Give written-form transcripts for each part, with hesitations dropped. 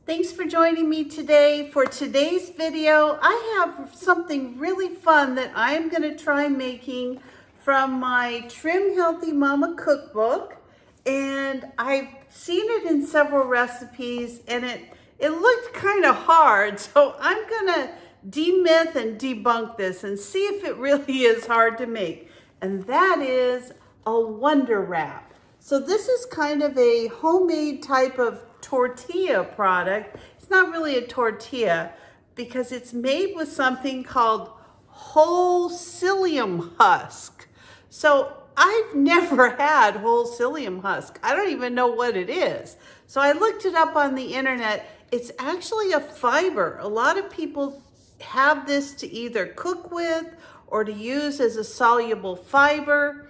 Thanks for joining me today. For today's video, I have something really fun that I am going to try making from my Trim Healthy Mama cookbook. And I've seen it in several recipes and it looked kind of hard. So I'm going to demyth and debunk this and see if it really is hard to make. And that is a Wonder Wrap. So this is kind of a homemade type of tortilla product. It's not really a tortilla because it's made with something called whole psyllium husk. So I've never had whole psyllium husk. I don't even know what it is. So I looked it up on the internet. It's actually a fiber. A lot of people have this to either cook with or to use as a soluble fiber.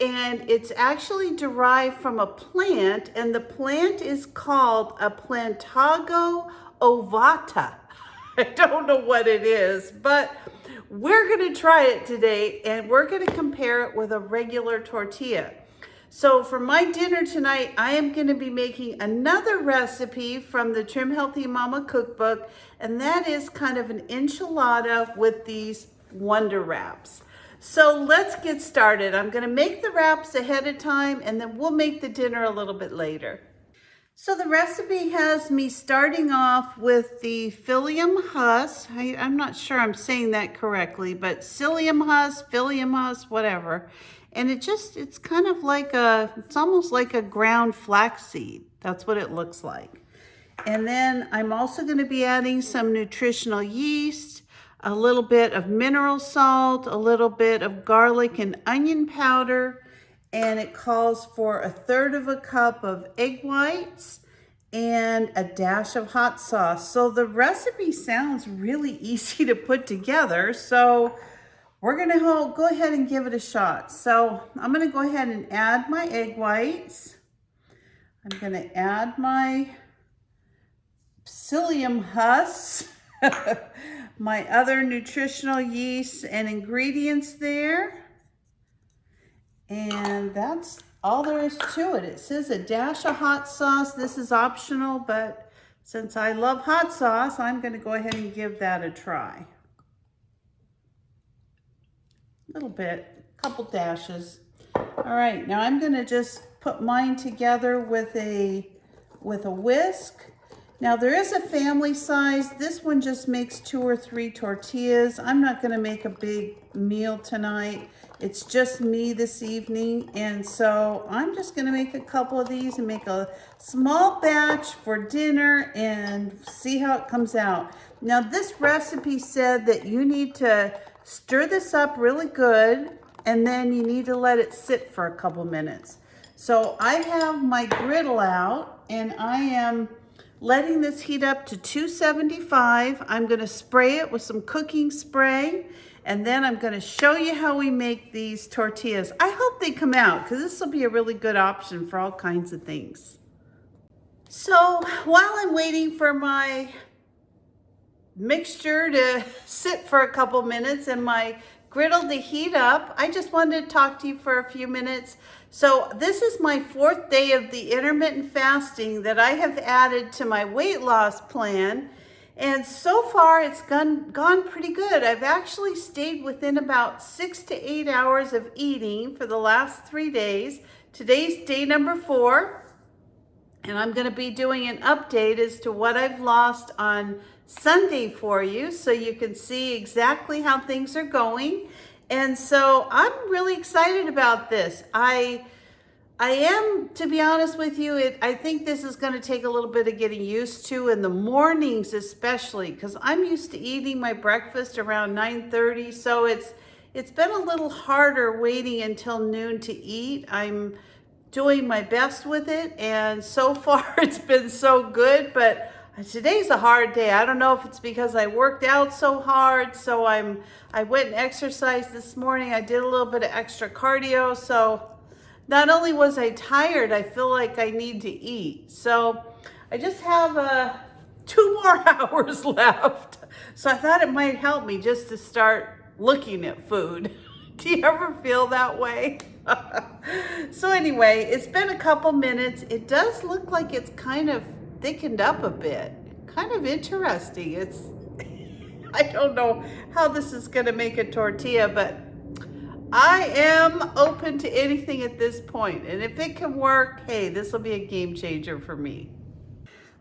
And it's actually derived from a plant, and the plant is called a Plantago ovata. I don't know what it is, but we're gonna try it today, and we're gonna compare it with a regular tortilla. So for my dinner tonight, I am gonna be making another recipe from the Trim Healthy Mama cookbook, and that is kind of an enchilada with these Wonder Wraps. So let's get started. I'm gonna make the wraps ahead of time and then we'll make the dinner a little bit later. So the recipe has me starting off with the psyllium husk. I'm not sure I'm saying that correctly, but psyllium husk, whatever. And it's kind of like it's almost like a ground flaxseed. That's what it looks like. And then I'm also gonna be adding some nutritional yeast, a little bit of mineral salt, a little bit of garlic and onion powder, and it calls for 1/3 cup of egg whites and a dash of hot sauce. So the recipe sounds really easy to put together. So we're gonna go ahead and give it a shot. So I'm gonna go ahead and add my egg whites. I'm gonna add my psyllium husks. My other nutritional yeast and ingredients there. And that's all there is to it. It says a dash of hot sauce. This is optional, but since I love hot sauce, I'm going to go ahead and give that a try. A little bit, a couple dashes. All right, now I'm going to just put mine together with a whisk. Now there is a family size. This one just makes 2 or 3 tortillas. I'm not gonna make a big meal tonight. It's just me this evening. And so I'm just gonna make a couple of these and make a small batch for dinner and see how it comes out. Now this recipe said that you need to stir this up really good and then you need to let it sit for a couple minutes. So I have my griddle out and I am letting this heat up to 275. I'm gonna spray it with some cooking spray, and then I'm gonna show you how we make these tortillas. I hope they come out, because this will be a really good option for all kinds of things. So while I'm waiting for my mixture to sit for a couple minutes and my griddle to heat up, I just wanted to talk to you for a few minutes. So this is my 4th day of the intermittent fasting that I have added to my weight loss plan. And so far it's gone pretty good. I've actually stayed within about 6 to 8 hours of eating for the last 3 days. Today's day number 4. And I'm gonna be doing an update as to what I've lost on Sunday for you so you can see exactly how things are going. And so I'm really excited about this. I am, to be honest with you, I think this is going to take a little bit of getting used to in the mornings especially, because I'm used to eating my breakfast around 9:30. So it's been a little harder waiting until noon to eat. I'm doing my best with it, and so far it's been so good, but today's a hard day. I don't know if it's because I worked out so hard. So I went and exercised this morning. I did a little bit of extra cardio. So not only was I tired, I feel like I need to eat. So I just have 2 more hours left. So I thought it might help me just to start looking at food. Do you ever feel that way? So anyway, it's been a couple minutes. It does look like it's kind of thickened up a bit. kind of interesting. I don't know how this is gonna make a tortilla, but I am open to anything at this point. And if it can work, hey, this will be a game changer for me.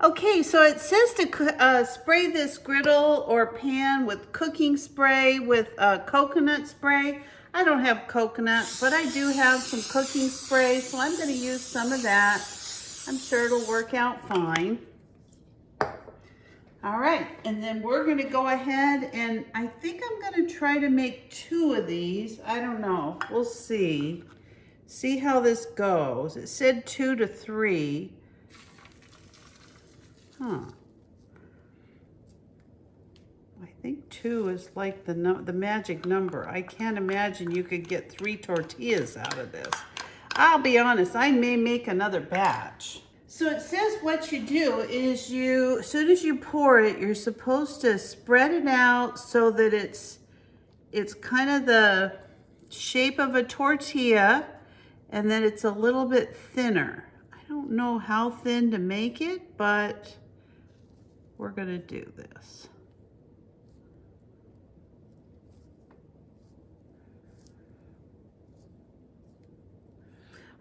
Okay, so it says to spray this griddle or pan with cooking spray with coconut spray. I don't have coconut, but I do have some cooking spray, so I'm gonna use some of that. I'm sure it'll work out fine. All right, and then we're gonna go ahead and I think I'm gonna try to make 2 of these. I don't know, we'll see. See how this goes. It said 2 to 3. Huh. I think 2 is like the magic number. I can't imagine you could get 3 tortillas out of this. I'll be honest, I may make another batch. So it says what you do is as soon as you pour it, you're supposed to spread it out so that it's kind of the shape of a tortilla, and then it's a little bit thinner. I don't know how thin to make it, but we're gonna do this.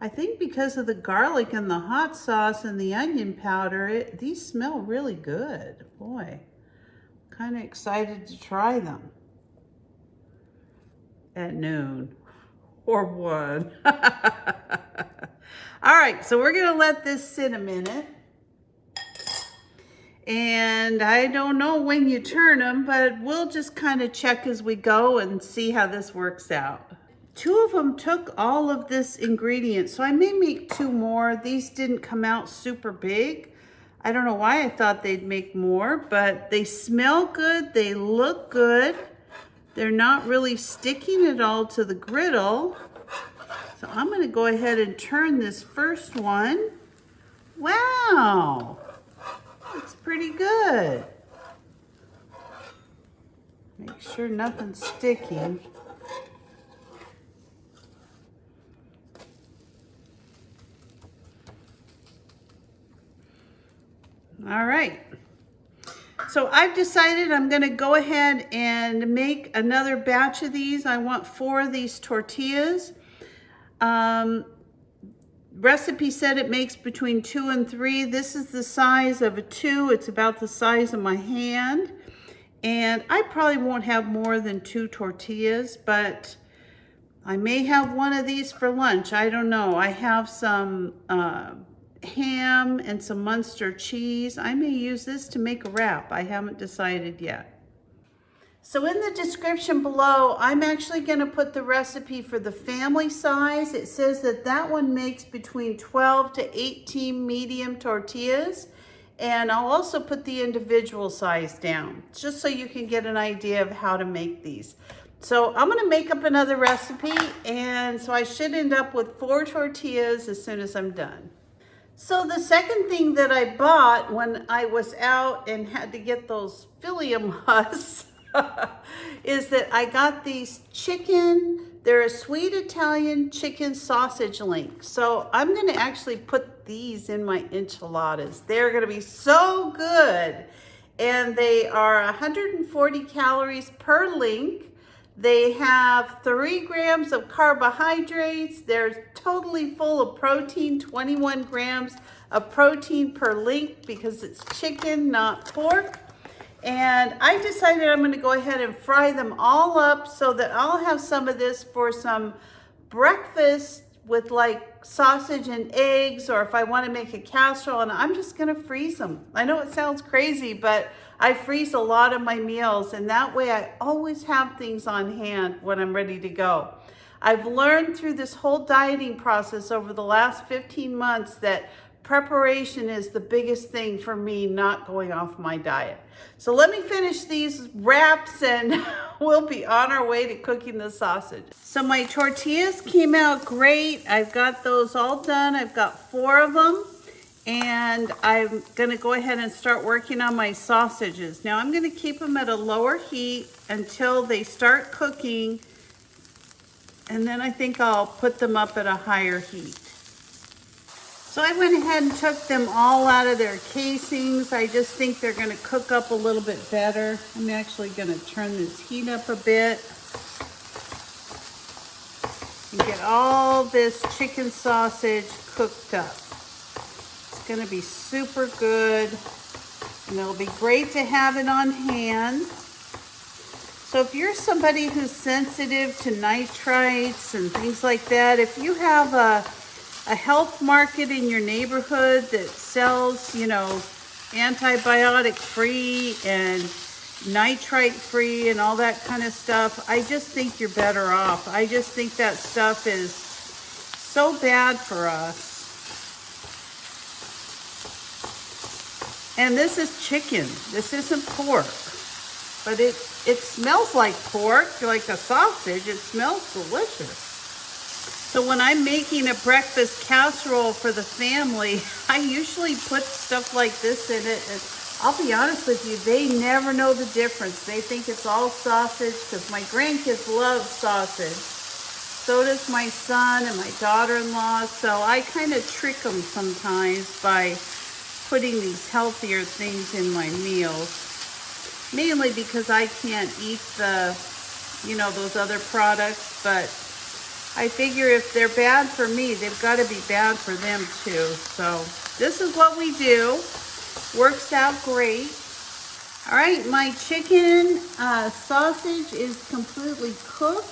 I think because of the garlic and the hot sauce and the onion powder, these smell really good. Boy, kind of excited to try them at noon or 1. All right, so we're gonna let this sit a minute. And I don't know when you turn them, but we'll just kind of check as we go and see how this works out. 2 of them took all of this ingredient, so I may make 2 more. These didn't come out super big. I don't know why I thought they'd make more, but they smell good, they look good. They're not really sticking at all to the griddle. So I'm gonna go ahead and turn this first one. Wow, it's pretty good. Make sure nothing's sticking. All right, so I've decided I'm gonna go ahead and make another batch of these. I want 4 of these tortillas. Recipe said it makes between 2 and 3. This is the size of a 2. It's about the size of my hand. And I probably won't have more than 2 tortillas, but I may have one of these for lunch. I don't know. I have some ham and some Munster cheese. I may use this to make a wrap. I haven't decided yet. So in the description below, I'm actually going to put the recipe for the family size. It says that that one makes between 12 to 18 medium tortillas. And I'll also put the individual size down, just so you can get an idea of how to make these. So I'm gonna make up another recipe, and so I should end up with 4 tortillas as soon as I'm done. So the second thing that I bought when I was out and had to get those Psyllium husks is that I got these they're a sweet Italian chicken sausage link. So I'm gonna actually put these in my enchiladas. They're gonna be so good. And they are 140 calories per link. They have 3 grams of carbohydrates. They're totally full of protein, 21 grams of protein per link because it's chicken, not pork. And I decided I'm going to go ahead and fry them all up so that I'll have some of this for some breakfast with like sausage and eggs, or if I want to make a casserole, and I'm just going to freeze them. I know it sounds crazy, but I freeze a lot of my meals, and that way I always have things on hand when I'm ready to go. I've learned through this whole dieting process over the last 15 months that preparation is the biggest thing for me not going off my diet. So let me finish these wraps and we'll be on our way to cooking the sausage. So my tortillas came out great. I've got those all done. I've got 4 of them. And I'm gonna go ahead and start working on my sausages. Now I'm gonna keep them at a lower heat until they start cooking. And then I think I'll put them up at a higher heat. So I went ahead and took them all out of their casings. I just think they're gonna cook up a little bit better. I'm actually gonna turn this heat up a bit and get all this chicken sausage cooked up. It's gonna be super good, and it'll be great to have it on hand. So if you're somebody who's sensitive to nitrites and things like that, if you have a health market in your neighborhood that sells, you know, antibiotic free and nitrite free and all that kind of stuff, I just think you're better off. I just think that stuff is so bad for us. And this is chicken. This isn't pork. But it smells like pork, like a sausage. It smells delicious. So when I'm making a breakfast casserole for the family, I usually put stuff like this in it. And I'll be honest with you, they never know the difference. They think it's all sausage because my grandkids love sausage. So does my son and my daughter-in-law. So I kind of trick them sometimes by putting these healthier things in my meals. Mainly because I can't eat the, you know, those other products, but I figure if they're bad for me, they've got to be bad for them too. So this is what we do. Works out great. All right, my chicken sausage is completely cooked.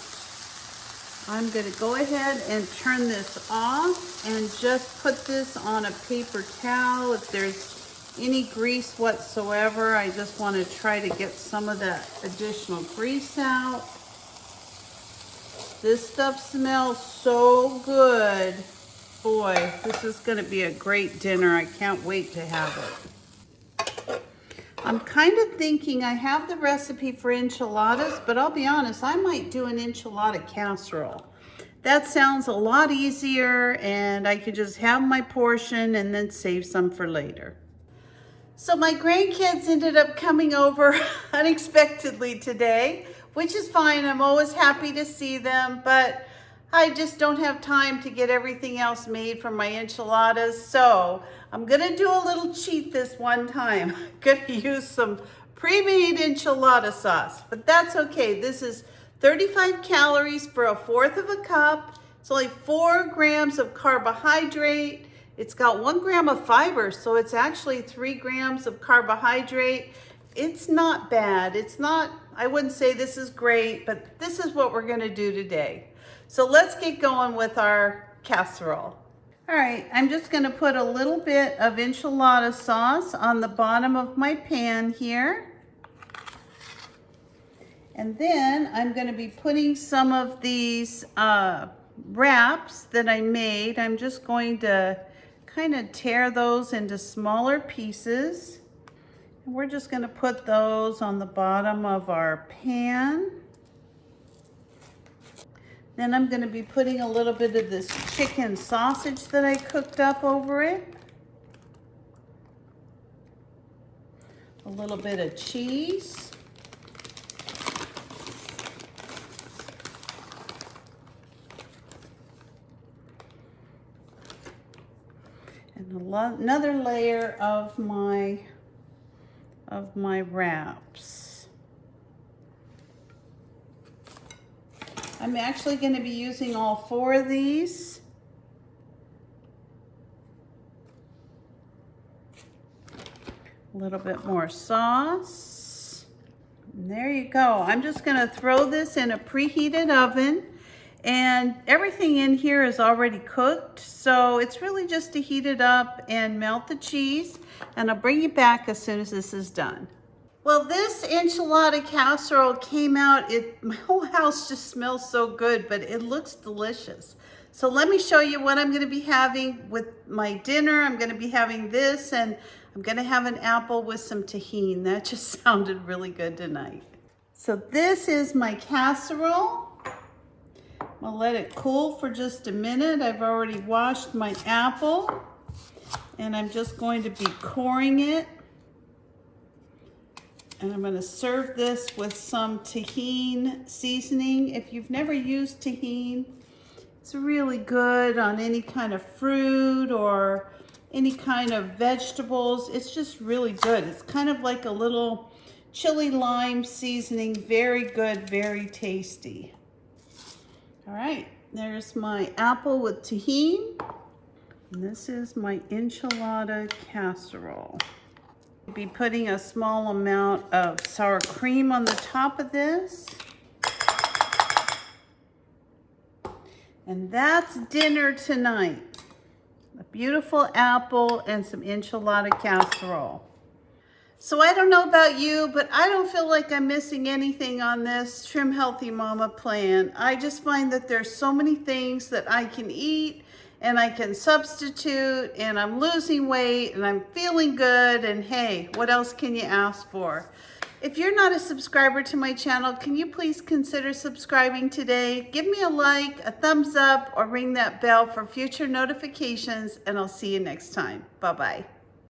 I'm going to go ahead and turn this off and just put this on a paper towel. If there's any grease whatsoever, I just want to try to get some of that additional grease out. This stuff smells so good. Boy, this is going to be a great dinner. I can't wait to have it. I'm kind of thinking I have the recipe for enchiladas, but I'll be honest, I might do an enchilada casserole. That sounds a lot easier, and I could just have my portion and then save some for later. So my grandkids ended up coming over unexpectedly today, which is fine. I'm always happy to see them, but I just don't have time to get everything else made for my enchiladas. So I'm gonna do a little cheat this one time. I'm gonna use some pre-made enchilada sauce, but that's okay. This is 35 calories for a fourth of a cup. It's only 4 grams of carbohydrate. It's got 1 gram of fiber, so it's actually 3 grams of carbohydrate. It's not bad. It's not, I wouldn't say this is great, but this is what we're gonna do today. So let's get going with our casserole. All right, I'm just gonna put a little bit of enchilada sauce on the bottom of my pan here. And then I'm gonna be putting some of these wraps that I made. I'm just going to kind of tear those into smaller pieces. And we're just going to put those on the bottom of our pan. Then I'm going to be putting a little bit of this chicken sausage that I cooked up over it. A little bit of cheese. And another layer of my wraps. I'm actually going to be using all 4 of these. A little bit more sauce. And there you go. I'm just going to throw this in a preheated oven. And everything in here is already cooked, so it's really just to heat it up and melt the cheese, and I'll bring you back as soon as this is done. Well, this enchilada casserole came out, my whole house just smells so good, but it looks delicious. So let me show you what I'm gonna be having with my dinner. I'm gonna be having this, and I'm gonna have an apple with some tahini. That just sounded really good tonight. So this is my casserole. I'll let it cool for just a minute. I've already washed my apple, and I'm just going to be coring it. And I'm going to serve this with some tahini seasoning. If you've never used tahini, It's really good on any kind of fruit or any kind of vegetables. It's just really good. It's kind of like a little chili lime seasoning. Very good, very tasty. All right, there's my apple with tahini. And this is my enchilada casserole. I'll be putting a small amount of sour cream on the top of this. And that's dinner tonight. A beautiful apple and some enchilada casserole. So I don't know about you, but I don't feel like I'm missing anything on this Trim Healthy Mama plan. I just find that there's so many things that I can eat and I can substitute, and I'm losing weight and I'm feeling good, and hey, what else can you ask for? If you're not a subscriber to my channel, can you please consider subscribing today? Give me a like, a thumbs up, or ring that bell for future notifications, and I'll see you next time. Bye-bye.